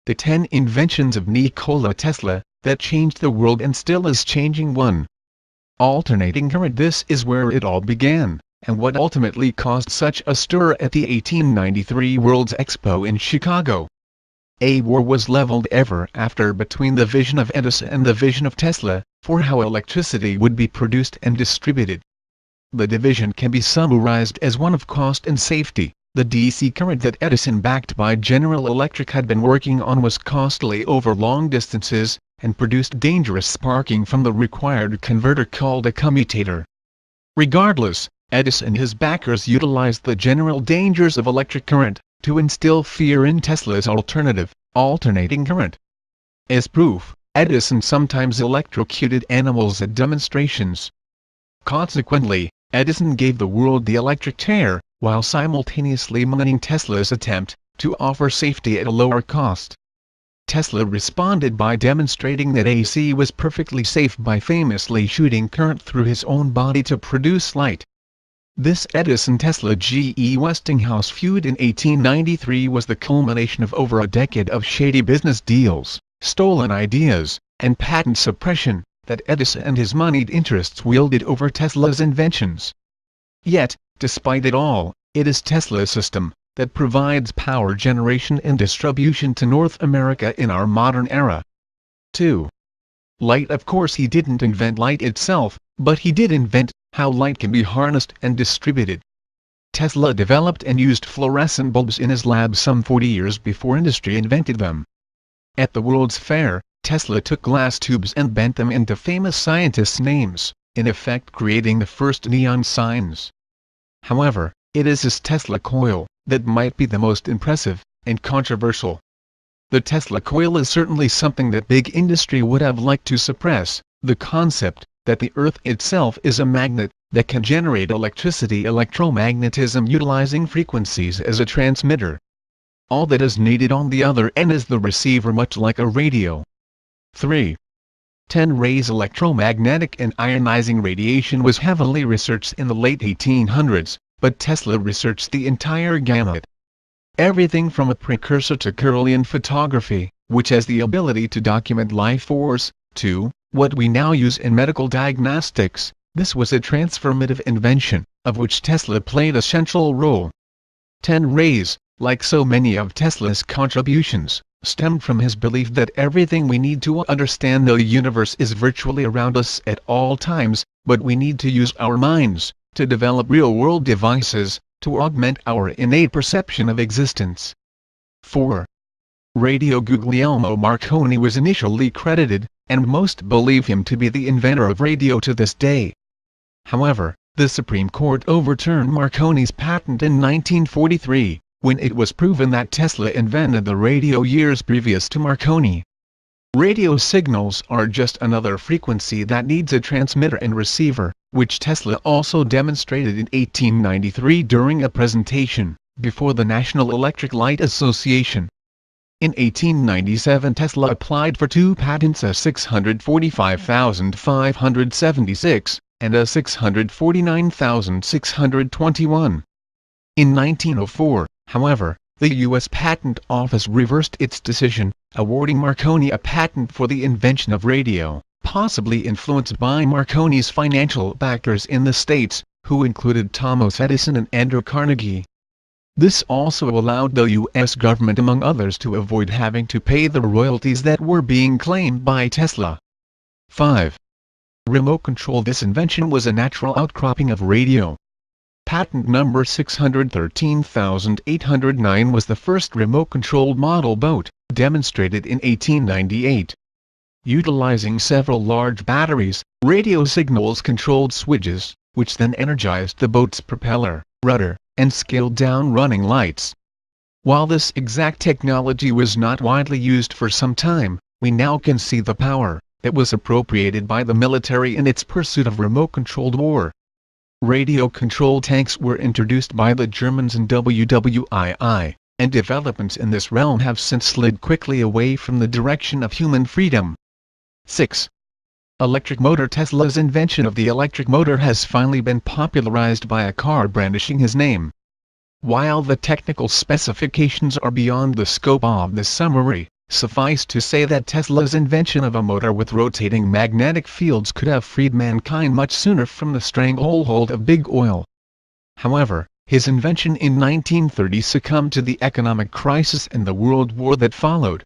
the 10 inventions of Nikola Tesla, that changed the world and still is changing. 1. Alternating current. This is where it all began, and what ultimately caused such a stir at the 1893 World's Expo in Chicago. A war was leveled ever after between the vision of Edison and the vision of Tesla, for how electricity would be produced and distributed. The division can be summarized as one of cost and safety. The DC current that Edison, backed by General Electric, had been working on was costly over long distances, and produced dangerous sparking from the required converter called a commutator. Regardless, Edison and his backers utilized the general dangers of electric current to instill fear in Tesla's alternative, alternating current. As proof, Edison sometimes electrocuted animals at demonstrations. Consequently, Edison gave the world the electric chair, while simultaneously mining Tesla's attempt to offer safety at a lower cost. Tesla responded by demonstrating that AC was perfectly safe by famously shooting current through his own body to produce light. This Edison-Tesla-GE Westinghouse feud in 1893 was the culmination of over a decade of shady business deals, stolen ideas, and patent suppression that Edison and his moneyed interests wielded over Tesla's inventions. Yet, despite it all, it is Tesla's system that provides power generation and distribution to North America in our modern era. 2. Light. Of course, he didn't invent light itself, but he did invent how light can be harnessed and distributed. Tesla developed and used fluorescent bulbs in his lab some 40 years before industry invented them. At the World's Fair, Tesla took glass tubes and bent them into famous scientists' names, in effect creating the first neon signs. However, it is his Tesla coil that might be the most impressive and controversial. The Tesla coil is certainly something that big industry would have liked to suppress. The concept that the Earth itself is a magnet that can generate electricity, electromagnetism, utilizing frequencies as a transmitter. All that is needed on the other end is the receiver, much like a radio. 3. 10 rays. Electromagnetic and ionizing radiation was heavily researched in the late 1800s, but Tesla researched the entire gamut. Everything from a precursor to Kirlian photography, which has the ability to document life force, to what we now use in medical diagnostics. This was a transformative invention, of which Tesla played a central role. 10 rays, like so many of Tesla's contributions, stemmed from his belief that everything we need to understand the universe is virtually around us at all times, but we need to use our minds to develop real-world devices to augment our innate perception of existence. 4. Radio. Guglielmo Marconi was initially credited, and most believe him to be the inventor of radio to this day. However, the Supreme Court overturned Marconi's patent in 1943, when it was proven that Tesla invented the radio years previous to Marconi. Radio signals are just another frequency that needs a transmitter and receiver, which Tesla also demonstrated in 1893 during a presentation before the National Electric Light Association. In 1897, Tesla applied for 2 patents, a 645,576 and a 649,621. In 1904, however, the U.S. Patent Office reversed its decision, awarding Marconi a patent for the invention of radio, possibly influenced by Marconi's financial backers in the States, who included Thomas Edison and Andrew Carnegie. This also allowed the U.S. government, among others, to avoid having to pay the royalties that were being claimed by Tesla. 5. Remote control. This invention was a natural outcropping of radio. Patent number 613,809 was the first remote-controlled model boat, demonstrated in 1898. Utilizing several large batteries, radio signals controlled switches, which then energized the boat's propeller, rudder, and scaled down running lights. While this exact technology was not widely used for some time, we now can see the power that was appropriated by the military in its pursuit of remote-controlled war. Radio-controlled tanks were introduced by the Germans in WWII, and developments in this realm have since slid quickly away from the direction of human freedom. 6. Electric motor. Tesla's invention of the electric motor has finally been popularized by a car brandishing his name. While the technical specifications are beyond the scope of this summary, Suffice to say that Tesla's invention of a motor with rotating magnetic fields could have freed mankind much sooner from the stranglehold of big oil. However, his invention in 1930 succumbed to the economic crisis and the World War that followed.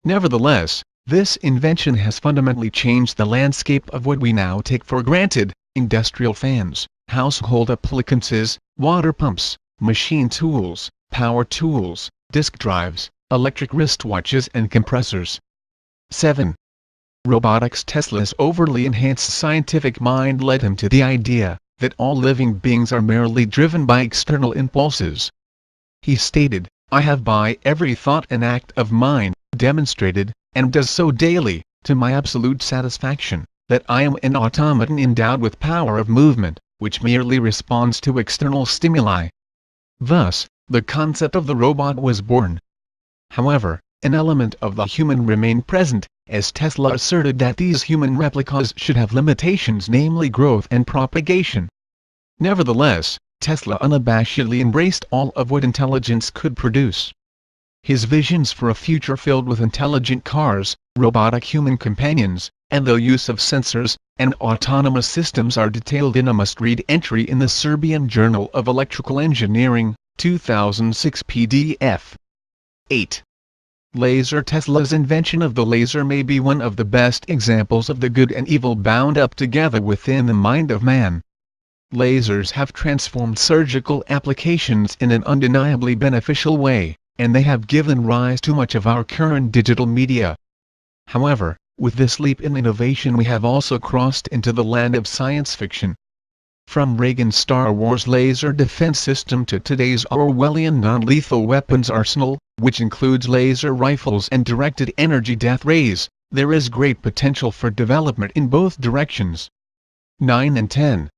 Nevertheless, this invention has fundamentally changed the landscape of what we now take for granted: industrial fans, household appliances, water pumps, machine tools, power tools, disk drives, electric wristwatches and compressors. 7. Robotics. Tesla's overly enhanced scientific mind led him to the idea that all living beings are merely driven by external impulses. He stated, "I have by every thought and act of mine, demonstrated, and does so daily, to my absolute satisfaction, that I am an automaton endowed with power of movement, which merely responds to external stimuli." Thus, the concept of the robot was born. However, an element of the human remained present, as Tesla asserted that these human replicas should have limitations, namely growth and propagation. Nevertheless, Tesla unabashedly embraced all of what intelligence could produce. His visions for a future filled with intelligent cars, robotic human companions, and the use of sensors and autonomous systems are detailed in a must-read entry in the Serbian Journal of Electrical Engineering, 2006 PDF. 8. Laser. Tesla's invention of the laser may be one of the best examples of the good and evil bound up together within the mind of man. Lasers have transformed surgical applications in an undeniably beneficial way, and they have given rise to much of our current digital media. However, with this leap in innovation we have also crossed into the land of science fiction. From Reagan's Star Wars laser defense system to today's Orwellian non-lethal weapons arsenal, which includes laser rifles and directed energy death rays, there is great potential for development in both directions. 9 and 10.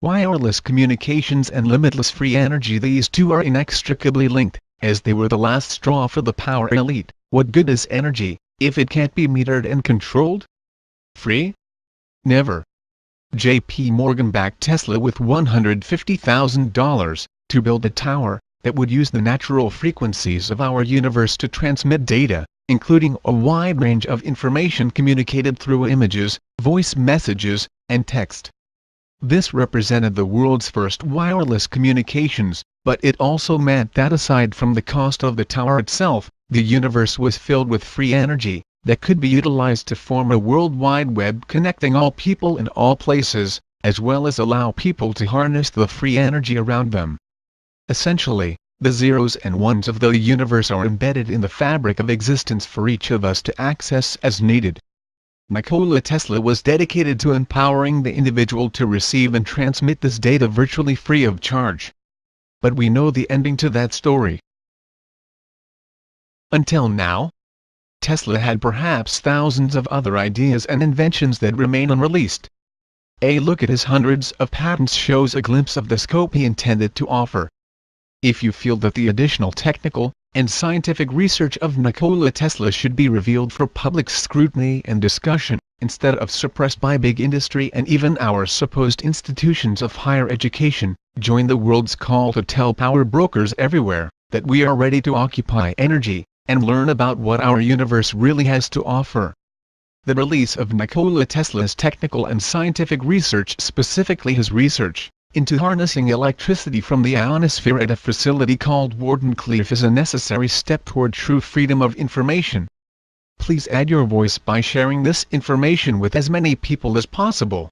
Wireless communications and limitless free energy. These two are inextricably linked, as they were the last straw for the power elite. What good is energy, if it can't be metered and controlled? Free? Never. J.P. Morgan backed Tesla with $150,000 to build a tower that would use the natural frequencies of our universe to transmit data, including a wide range of information communicated through images, voice messages, and text. This represented the world's first wireless communications, but it also meant that aside from the cost of the tower itself, the universe was filled with free energy that could be utilized to form a World Wide Web connecting all people in all places, as well as allow people to harness the free energy around them. Essentially, the zeros and ones of the universe are embedded in the fabric of existence for each of us to access as needed. Nikola Tesla was dedicated to empowering the individual to receive and transmit this data virtually free of charge. But we know the ending to that story. Until now, Tesla had perhaps thousands of other ideas and inventions that remain unreleased. A look at his hundreds of patents shows a glimpse of the scope he intended to offer. If you feel that the additional technical and scientific research of Nikola Tesla should be revealed for public scrutiny and discussion, instead of suppressed by big industry and even our supposed institutions of higher education, join the world's call to tell power brokers everywhere that we are ready to occupy energy and learn about what our universe really has to offer. The release of Nikola Tesla's technical and scientific research, specifically his research into harnessing electricity from the ionosphere at a facility called Wardenclyffe, is a necessary step toward true freedom of information. Please add your voice by sharing this information with as many people as possible.